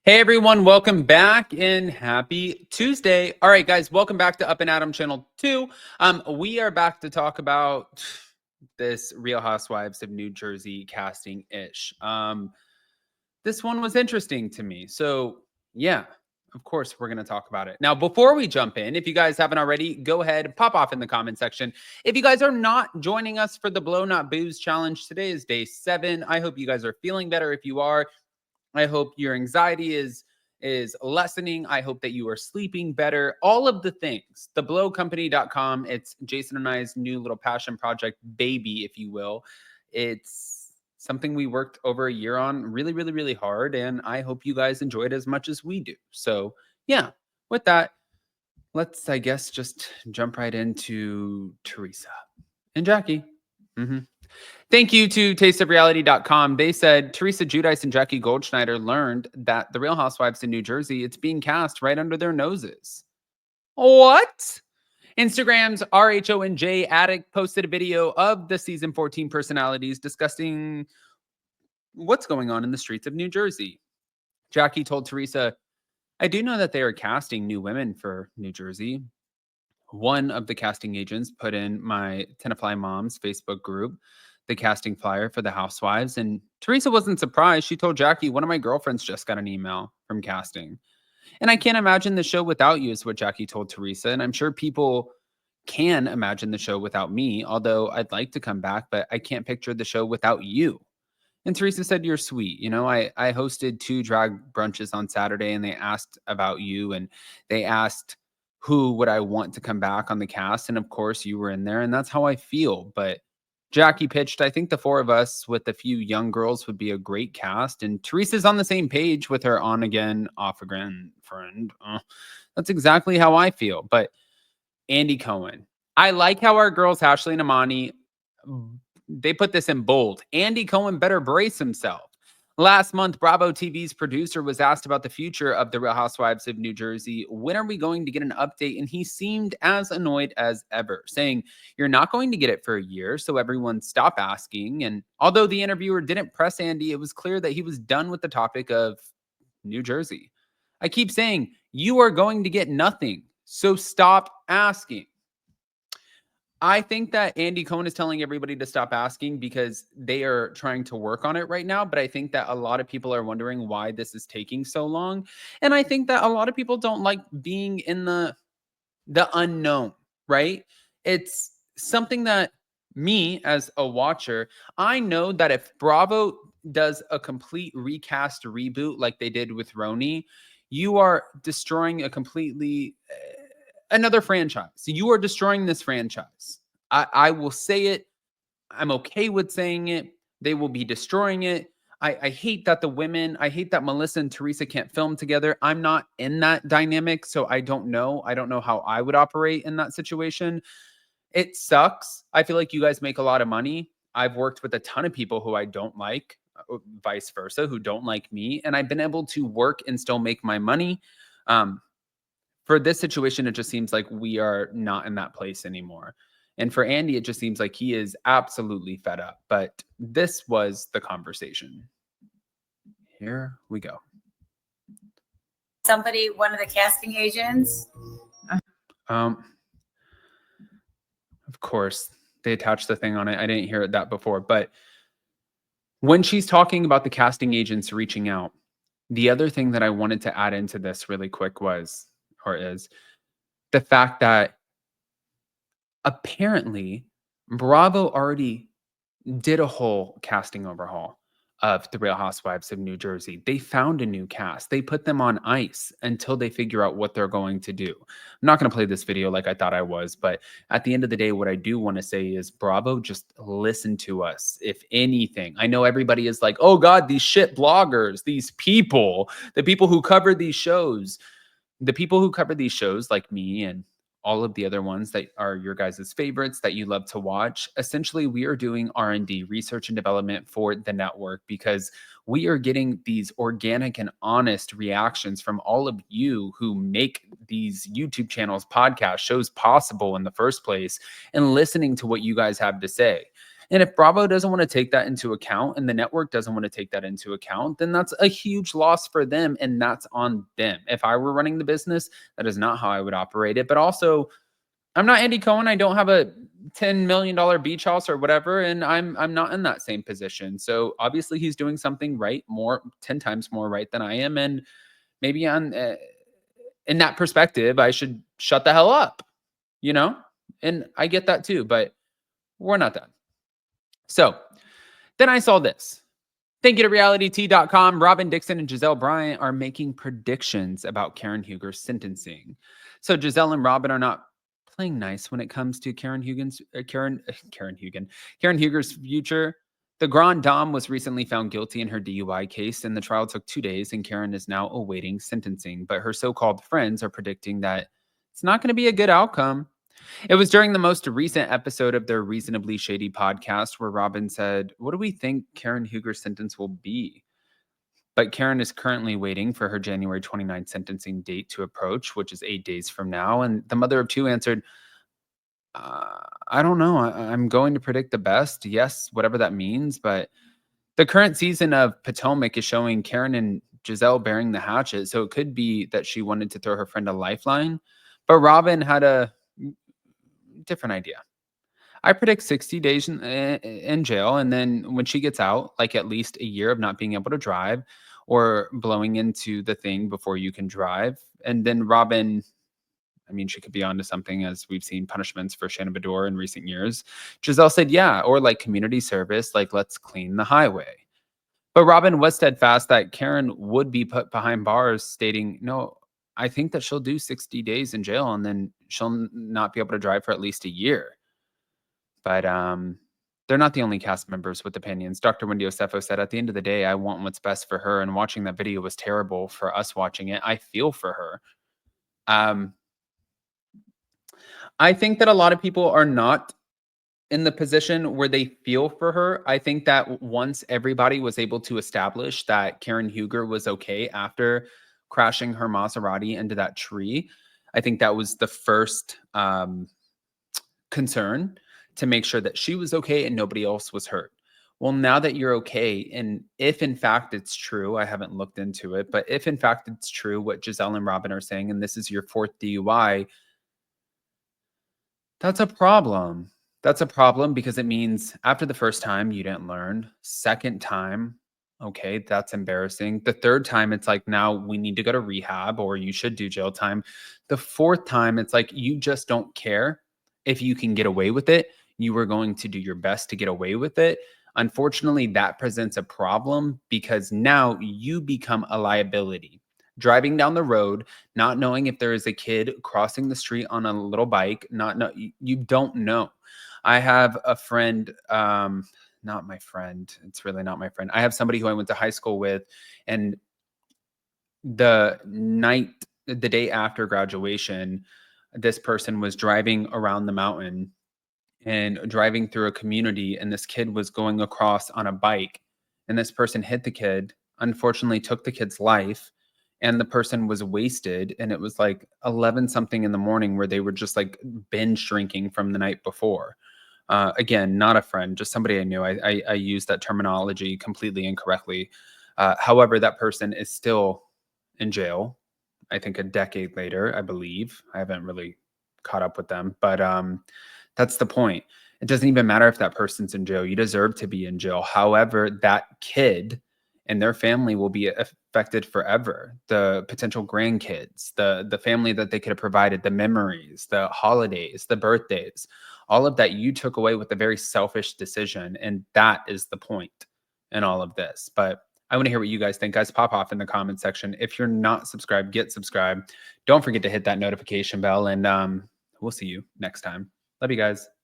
Hey everyone, welcome back and happy Tuesday. All right, guys, welcome back to Up and Adam Channel 2. We are back to talk about this Real Housewives of New Jersey casting-ish. This one was interesting to me. So, yeah, of course, we're going to talk about it. Now, before we jump in, if you guys haven't already, go ahead, pop off in the comment section. If you guys are not joining us for the Blow Not Booze challenge, today is day 7. I hope you guys are feeling better. If you are, I hope your anxiety is lessening. I hope that you are sleeping better. All of the things. Theblowcompany.com. It's Jason and I's new little passion project, baby, if you will. It's something we worked over a year on really, really, really hard. And I hope you guys enjoy it as much as we do. So yeah, with that, let's, I guess, just jump right into Teresa and Jackie. Thank you to tasteofreality.com. They said Teresa Giudice and Jackie Goldschneider learned that the Real Housewives in New Jersey, it's being cast right under their noses. What? Instagram's RHONJ addict posted a video of the season 14 personalities discussing what's going on in the streets of New Jersey. Jackie told Teresa, I do know that they are casting new women for New Jersey. One of the casting agents put in my Tenafly Moms Facebook group the casting flyer for the Housewives, and Teresa wasn't surprised. She told Jackie, one of my girlfriends just got an email from casting. And I can't imagine the show without you, is what Jackie told Teresa. And I'm sure people can imagine the show without me, although I'd like to come back, but I can't picture the show without you. And Teresa said, you're sweet. You know, I hosted 2 drag brunches on Saturday, and they asked about you, and they asked who would I want to come back on the cast. And of course, you were in there, and that's how I feel. But Jackie pitched, I think the 4 of us with a few young girls would be a great cast. And Teresa's on the same page with her on again, off again friend. That's exactly how I feel. But Andy Cohen. I like how our girls, Ashley and Amani, they put this in bold. Andy Cohen better brace himself. Last month, Bravo TV's producer was asked about the future of the Real Housewives of New Jersey. When are we going to get an update? And he seemed as annoyed as ever, saying, you're not going to get it for a year, so everyone stop asking. And although the interviewer didn't press Andy, it was clear that he was done with the topic of New Jersey. I keep saying, you are going to get nothing, so stop asking. I think that Andy Cohen is telling everybody to stop asking because they are trying to work on it right now. But I think that a lot of people are wondering why this is taking so long. And I think that a lot of people don't like being in the unknown, right? It's something that me as a watcher, I know that if Bravo does a complete recast reboot like they did with RHONJ, you are destroying a completely another franchise. You are destroying this franchise. I will say it. I'm okay with saying it. They will be destroying it. I hate that I hate that Melissa and Teresa can't film together. I'm not in that dynamic, so I don't know. I don't know how I would operate in that situation. It sucks. I feel like you guys make a lot of money. I've worked with a ton of people who I don't like, vice versa, who don't like me, and I've been able to work and still make my money. For this situation, it just seems like we are not in that place anymore. And for Andy, it just seems like he is absolutely fed up. But this was the conversation. Here we go. One of the casting agents. Of course, they attached the thing on it. I didn't hear that before. But when she's talking about the casting agents reaching out, the other thing that I wanted to add into this really quick is the fact that apparently Bravo already did a whole casting overhaul of the Real Housewives of New Jersey. They found a new cast. They put them on ice until they figure out what they're going to do. I'm not going to play this video like I thought I was, but at the end of the day, what I do want to say is Bravo, just listen to us. If anything, I know everybody is like, oh God, these shit bloggers, these people, the people who cover these shows, like me and all of the other ones that are your guys' favorites that you love to watch. Essentially, we are doing R&D, research and development for the network, because we are getting these organic and honest reactions from all of you who make these YouTube channels, podcasts, shows possible in the first place, and listening to what you guys have to say. And if Bravo doesn't want to take that into account and the network doesn't want to take that into account, then that's a huge loss for them and that's on them. If I were running the business, that is not how I would operate it. But also, I'm not Andy Cohen. I don't have a $10 million beach house or whatever, and I'm not in that same position. So obviously he's doing something right, 10 times more right than I am, and maybe on in that perspective, I should shut the hell up, you know? And I get that too, but we're not done. So then I saw this. Thank you to realityt.com. Robin Dixon and Giselle Bryant are making predictions about Karen Huger's sentencing. So Giselle and Robin are not playing nice when it comes to Karen Huger's future. The Grand Dame was recently found guilty in her DUI case, and the trial took 2 days, and Karen is now awaiting sentencing. But her so-called friends are predicting that it's not going to be a good outcome. It was during the most recent episode of their Reasonably Shady podcast where Robin said, "What do we think Karen Huger's sentence will be?" But Karen is currently waiting for her January 29th sentencing date to approach, which is 8 days from now. And the mother of two answered, I don't know. I'm going to predict the best. Yes, whatever that means. But the current season of Potomac is showing Karen and Giselle bearing the hatchet. So it could be that she wanted to throw her friend a lifeline. But Robin had a different idea. I predict 60 days in jail. And then when she gets out, like at least a year of not being able to drive or blowing into the thing before you can drive. And then Robin, I mean, she could be onto something as we've seen punishments for Shannon Bedore in recent years. Giselle said, yeah, or like community service, like let's clean the highway. But Robin was steadfast that Karen would be put behind bars, stating, no, I think that she'll do 60 days in jail and then she'll not be able to drive for at least a year. But they're not the only cast members with opinions. Dr. Wendy Osefo said, at the end of the day, I want what's best for her. And watching that video was terrible for us watching it. I feel for her. I think that a lot of people are not in the position where they feel for her. I think that once everybody was able to establish that Karen Huger was okay after crashing her Maserati into that tree, I think that was the first concern to make sure that she was okay and nobody else was hurt. Well, now that you're okay, and if in fact it's true, I haven't looked into it, but if in fact it's true what Giselle and Robin are saying, and this is your fourth DUI, that's a problem. That's a problem because it means after the first time you didn't learn. Second time, okay, that's embarrassing. The third time, it's like now we need to go to rehab or you should do jail time. The fourth time, it's like you just don't care if you can get away with it. You were going to do your best to get away with it. Unfortunately, that presents a problem because now you become a liability. Driving down the road, not knowing if there is a kid crossing the street on a little bike, you don't know. I have a friend, not my friend. It's really not my friend. I have somebody who I went to high school with, and the day after graduation, this person was driving around the mountain and driving through a community, and this kid was going across on a bike, and this person hit the kid, unfortunately took the kid's life, and the person was wasted, and it was like 11 something in the morning where they were just like binge drinking from the night before. Again, not a friend, just somebody I knew. I used that terminology completely incorrectly. However, that person is still in jail. I think a decade later, I believe. I haven't really caught up with them, but that's the point. It doesn't even matter if that person's in jail. You deserve to be in jail. However, that kid and their family will be affected forever. The potential grandkids, the family that they could have provided, the memories, the holidays, the birthdays, all of that you took away with a very selfish decision. And that is the point in all of this. But I want to hear what you guys think. Guys, pop off in the comment section. If you're not subscribed, get subscribed. Don't forget to hit that notification bell, and we'll see you next time. Love you guys.